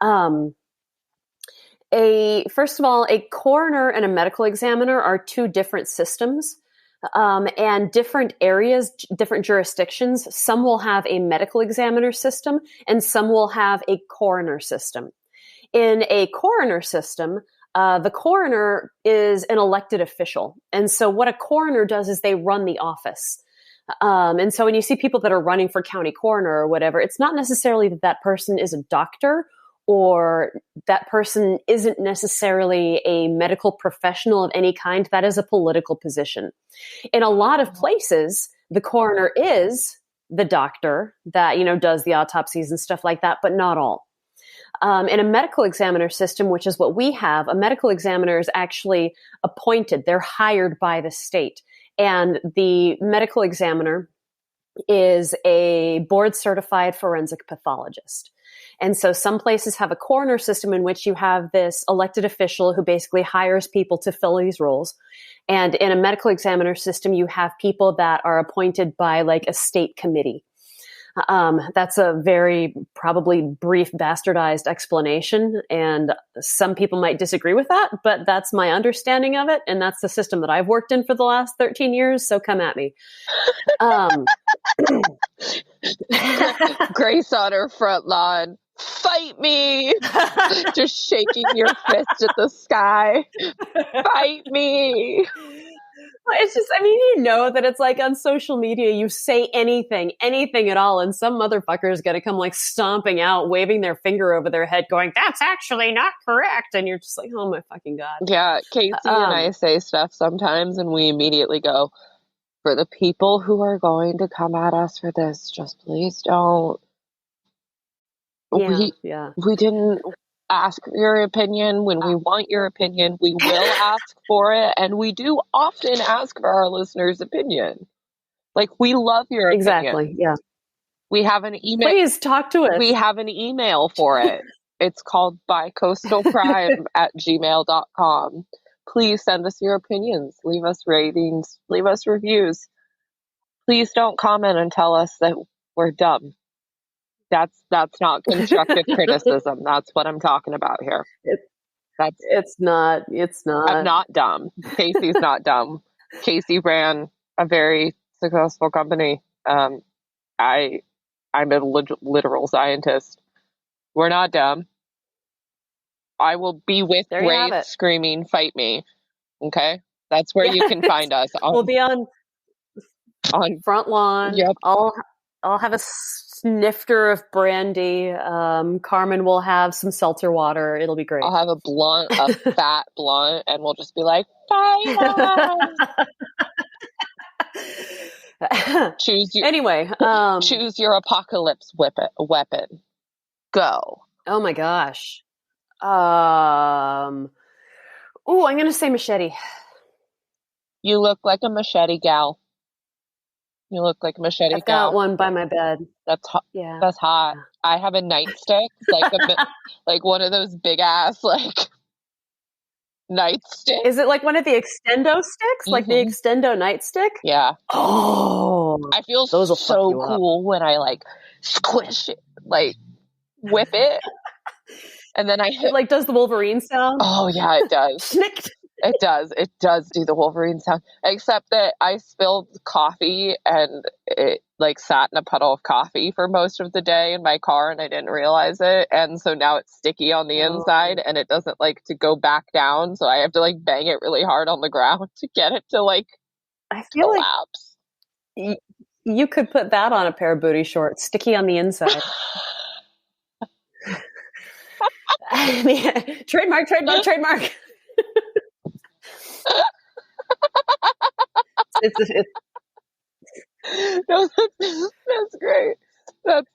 Um, First of all, a coroner and a medical examiner are two different systems. And different areas, different jurisdictions, some will have a medical examiner system and some will have a coroner system. In a coroner system, the coroner is an elected official. And so what a coroner does is they run the office. And so when you see people that are running for county coroner or whatever, it's not necessarily that that person is a doctor or that person isn't necessarily a medical professional of any kind. That is a political position. In a lot of places, the coroner is the doctor that, does the autopsies and stuff like that, but not all. In a medical examiner system, which is what we have, a medical examiner is actually appointed. They're hired by the state. And the medical examiner is a board certified forensic pathologist. And so some places have a coroner system in which you have this elected official who basically hires people to fill these roles. And in a medical examiner system, you have people that are appointed by like a state committee. That's a very probably brief, bastardized explanation. And some people might disagree with that, but that's my understanding of it. And that's the system that I've worked in for the last 13 years. So come at me. Grace on her front lawn. Fight me! Just shaking your fist at the sky. Fight me! It's just, that it's like on social media, you say anything at all, and some motherfucker is going to come like stomping out, waving their finger over their head, going, "That's actually not correct." And you're just like, oh my fucking God. Yeah, Casey and I say stuff sometimes, and we immediately go, for the people who are going to come at us for this, just please don't. We didn't ask your opinion. When we want your opinion, we will ask for it, and we do often ask for our listeners' opinion. Like, we love your opinion. Exactly, yeah. We have an email. Please talk to us. We have an email for it. It's called bicoastalcrime@gmail.com. Please send us your opinions. Leave us ratings. Leave us reviews. Please don't comment and tell us that we're dumb. That's not constructive criticism. That's what I'm talking about here. It's not. I'm not dumb. Casey's not dumb. Casey ran a very successful company. I'm a literal scientist. We're not dumb. I will be with Grace screaming, "Fight me." Okay? That's where you can find us. We'll be on front lawn. Yep. I'll have a snifter of brandy. Carmen will have some seltzer water. It'll be great. I'll have a fat blunt, and we'll just be like, "Fight us!" Choose your apocalypse weapon. Go. Oh my gosh. I'm gonna say machete. You look like a machete gal. You look like a machete I've gal. got one by my bed. That's hot. Yeah. That's hot. I have a nightstick, like one of those big ass nightstick. Is it like one of the extendo sticks? Mm-hmm. Like the extendo nightstick? Yeah. Oh. I feel so cool when I squish it, whip it. And then I hit. It does the Wolverine sound? Oh yeah, it does. Snicked. It does. It does do the Wolverine sound. Except that I spilled coffee and it sat in a puddle of coffee for most of the day in my car and I didn't realize it. And so now it's sticky on the inside and it doesn't to go back down. So I have to bang it really hard on the ground to get it to I feel collapse. You could put that on a pair of booty shorts, sticky on the inside. Trademark. No, that's great. That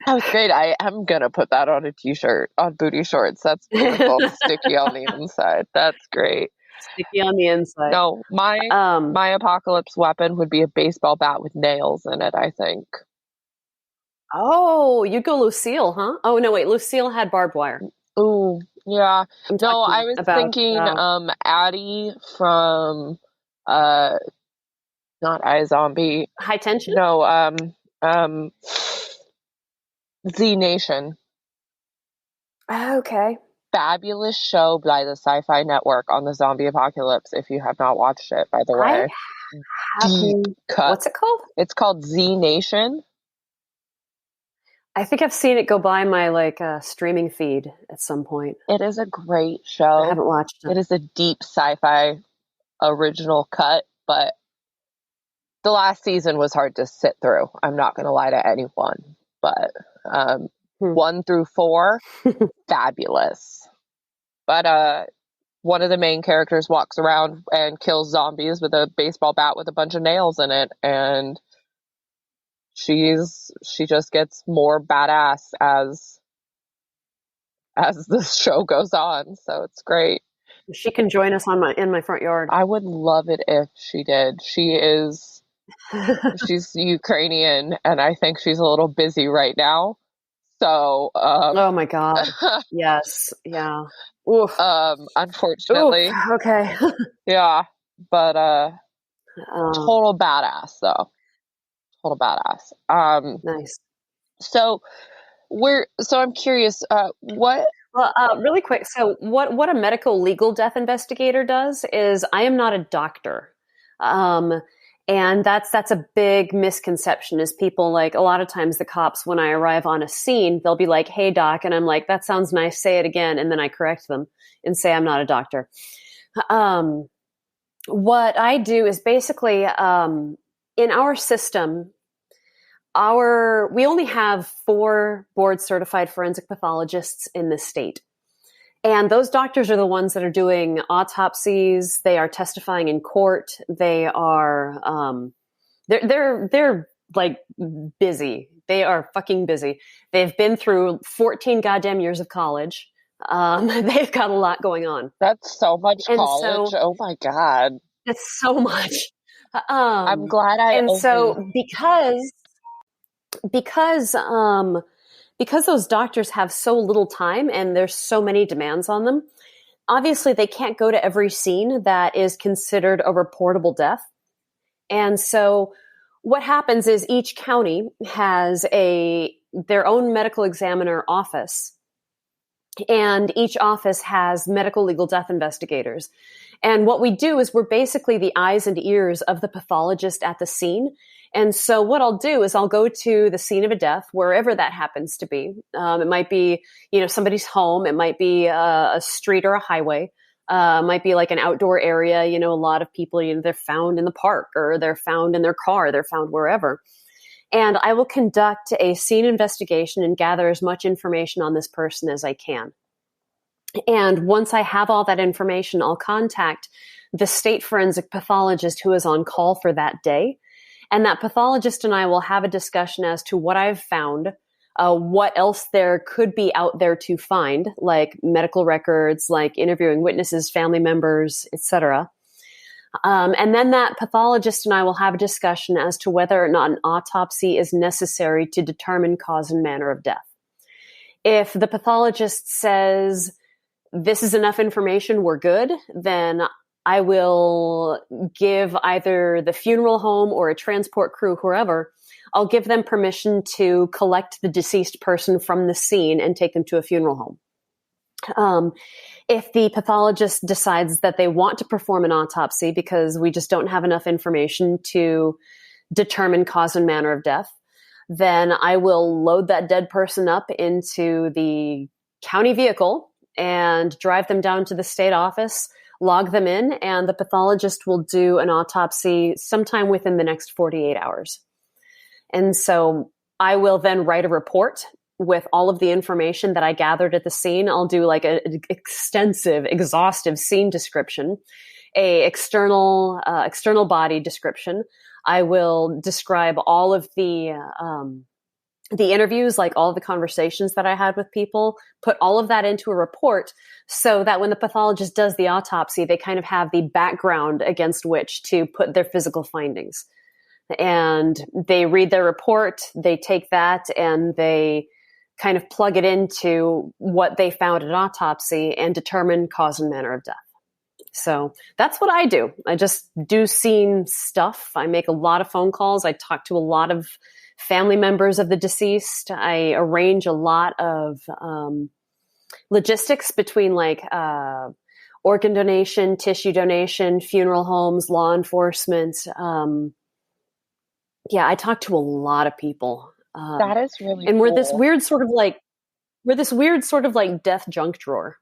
was great. I'm gonna put that on a t-shirt, on booty shorts. That's beautiful. Sticky on the inside. That's great. Sticky on the inside. No, my apocalypse weapon would be a baseball bat with nails in it, I think. Oh, you'd go Lucille, huh? Oh, no, wait. Lucille had barbed wire. Ooh, yeah. No, I was thinking Addie from not iZombie. High Tension? No, Z Nation. Okay. Fabulous show by the Sci-Fi Network on the zombie apocalypse. If you have not watched it, by the I way, deep haven't. cut. What's it called? It's called Z Nation. I think I've seen it go by my streaming feed at some point. It is a great I show. haven't watched it. It is a deep sci-fi original cut, but the last season was hard to sit through. I'm not going to lie to anyone, but 1 through 4, fabulous. But one of the main characters walks around and kills zombies with a baseball bat with a bunch of nails in it, and she just gets more badass as the show goes on. So it's great. She can join us in my front yard. I would love it if she did. She's Ukrainian, and I think she's a little busy right now. So oh my God. Yes. Yeah. Oof. Unfortunately. Oof. Okay. Yeah. But total badass though. Total badass. Nice. So I'm curious, what? Well, really quick. So what a medical legal death investigator does is, I am not a doctor. And that's a big misconception, is people, like, a lot of times the cops, when I arrive on a scene, they'll be like, "Hey doc." And I'm like, "That sounds nice. Say it again." And then I correct them and say I'm not a doctor. What I do is basically, in our system, we only have 4 board certified forensic pathologists in this state. And those doctors are the ones that are doing autopsies. They are testifying in court. They are, they're like busy. They are fucking busy. They've been through 14 goddamn years of college. They've got a lot going on. That's so much college. Oh my God. It's so much. I'm glad because those doctors have so little time and there's so many demands on them, obviously they can't go to every scene that is considered a reportable death. And so what happens is, each county has their own medical examiner office, and each office has medical legal death investigators. And what we do is, we're basically the eyes and ears of the pathologist at the scene. And so what I'll do is, I'll go to the scene of a death, wherever that happens to be. It might be, somebody's home. It might be a street or a highway. It might be like an outdoor area. A lot of people, they're found in the park, or they're found in their car. They're found wherever. And I will conduct a scene investigation and gather as much information on this person as I can. And once I have all that information, I'll contact the state forensic pathologist who is on call for that day. And that pathologist and I will have a discussion as to what I've found, what else there could be out there to find, like medical records, like interviewing witnesses, family members, etc. And then that pathologist and I will have a discussion as to whether or not an autopsy is necessary to determine cause and manner of death. If the pathologist says, "This is enough information, we're good," then I will give either the funeral home or a transport crew, whoever, I'll give them permission to collect the deceased person from the scene and take them to a funeral home. If the pathologist decides that they want to perform an autopsy because we just don't have enough information to determine cause and manner of death, then I will load that dead person up into the county vehicle and drive them down to the state office, log them in, and the pathologist will do an autopsy sometime within the next 48 hours. And so I will then write a report with all of the information that I gathered at the scene. I'll do like an extensive, exhaustive scene description, a external body description. I will describe all of the interviews, like all of the conversations that I had with people, put all of that into a report so that when the pathologist does the autopsy, they kind of have the background against which to put their physical findings. And they read their report, they take that and they kind of plug it into what they found at autopsy and determine cause and manner of death. So that's what I do. I just do scene stuff. I make a lot of phone calls. I talk to a lot of family members of the deceased. I arrange a lot of logistics between like organ donation, tissue donation, funeral homes, law enforcement. Yeah, I talk to a lot of people. That is really and cool. we're this weird sort of like death junk drawer.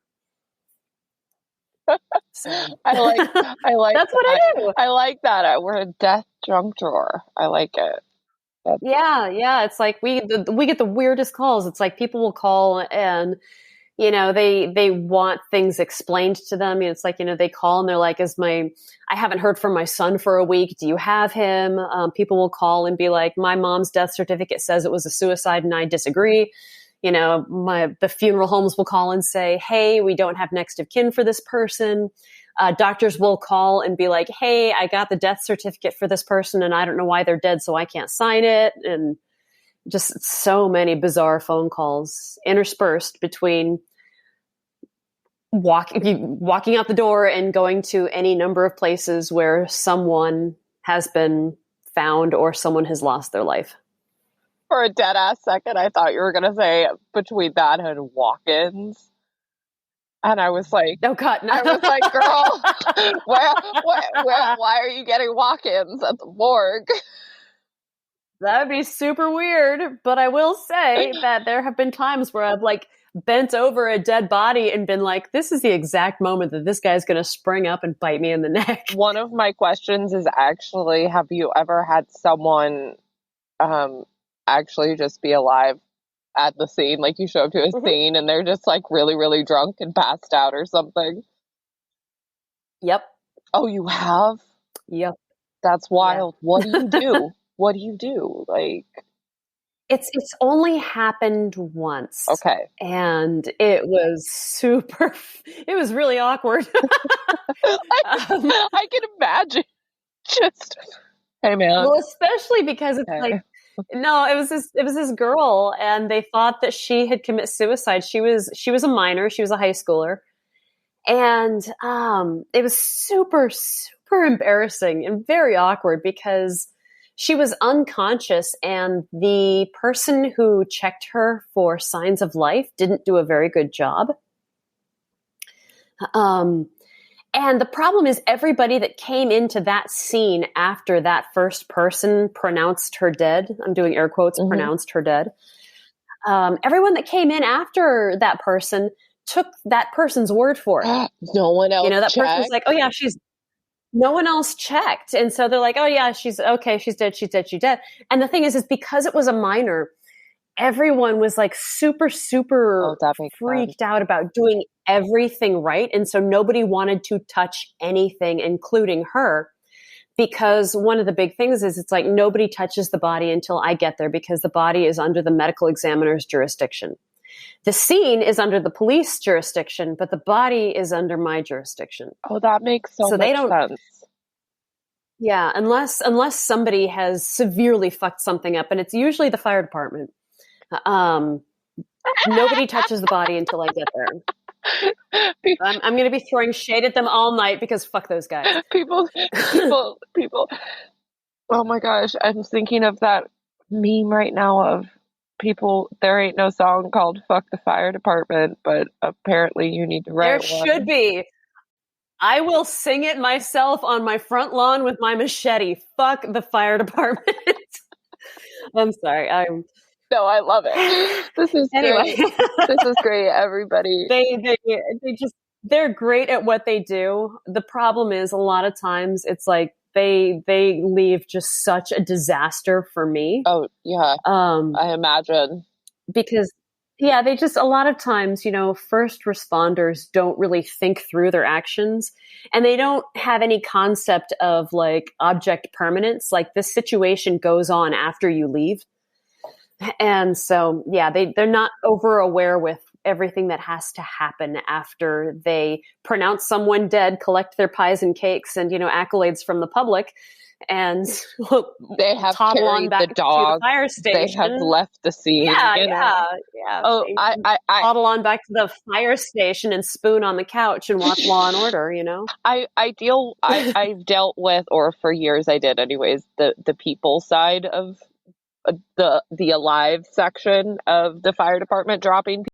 So. I like That's what I do. I like that. We're a death junk drawer. I like it. Yeah. It's like we get the weirdest calls. It's like people will call and they want things explained to them. It's like, they call and they're like, I haven't heard from my son for a week. Do you have him? People will call and be like, my mom's death certificate says it was a suicide and I disagree. The funeral homes will call and say, hey, we don't have next of kin for this person. Doctors will call and be like, hey, I got the death certificate for this person and I don't know why they're dead, so I can't sign it. And just so many bizarre phone calls interspersed between walking out the door and going to any number of places where someone has been found or someone has lost their life. For a dead ass second, I thought you were going to say between that and walk-ins. And I was like, no, God, no. I was like, girl, why are you getting walk-ins at the morgue? That would be super weird. But I will say that there have been times where I've like bent over a dead body and been like, this is the exact moment that this guy's going to spring up and bite me in the neck. One of my questions is actually, have you ever had someone actually just be alive at the scene? Like you show up to a scene and they're just like really, really drunk and passed out or something? Yep. Oh, you have? Yep. That's wild. Yeah. What do you do? What do you do? Like, it's only happened once. Okay. And it was really awkward. I can imagine. Just, hey man. Well, especially because it's like, no, it was this girl and they thought that she had committed suicide. She was a minor. She was a high schooler. And it was super, super embarrassing and very awkward because she was unconscious and the person who checked her for signs of life didn't do a very good job. And the problem is everybody that came into that scene after that first person pronounced her dead, I'm doing air quotes, pronounced her dead. Everyone that came in after that person took that person's word for it. No one else that checked? Person's like, oh yeah, no one else checked. And so they're like, oh yeah, she's dead. And the thing is because it was a minor, everyone was like super, super freaked out about doing everything right. And so nobody wanted to touch anything, including her, because one of the big things is it's like nobody touches the body until I get there because the body is under the medical examiner's jurisdiction. The scene is under the police jurisdiction, but the body is under my jurisdiction. Oh, that makes so much sense. Yeah, unless somebody has severely fucked something up, and it's usually the fire department. Nobody touches the body until I get there. I'm going to be throwing shade at them all night because fuck those guys. People. Oh my gosh, I'm thinking of that meme right now of people. There ain't no song called "Fuck the Fire Department," but apparently you need to write one. There should be. I will sing it myself on my front lawn with my machete. Fuck the fire department. I'm sorry. No, I love it. This is anyway. Great. This is great, everybody. They're great at what they do. The problem is a lot of times it's like they leave just such a disaster for me. Oh, yeah. I imagine. Because they just, a lot of times, first responders don't really think through their actions and they don't have any concept of like object permanence. Like this situation goes on after you leave. And so, they're not over aware with everything that has to happen after they pronounce someone dead, collect their pies and cakes and, accolades from the public. And they have toddle on back the dog. To the fire station. They have left the scene. Yeah. Oh, I toddle on back to the fire station and spoon on the couch and watch Law and Order. I've dealt with, or for years I did, anyways, the people side of the alive section of the fire department dropping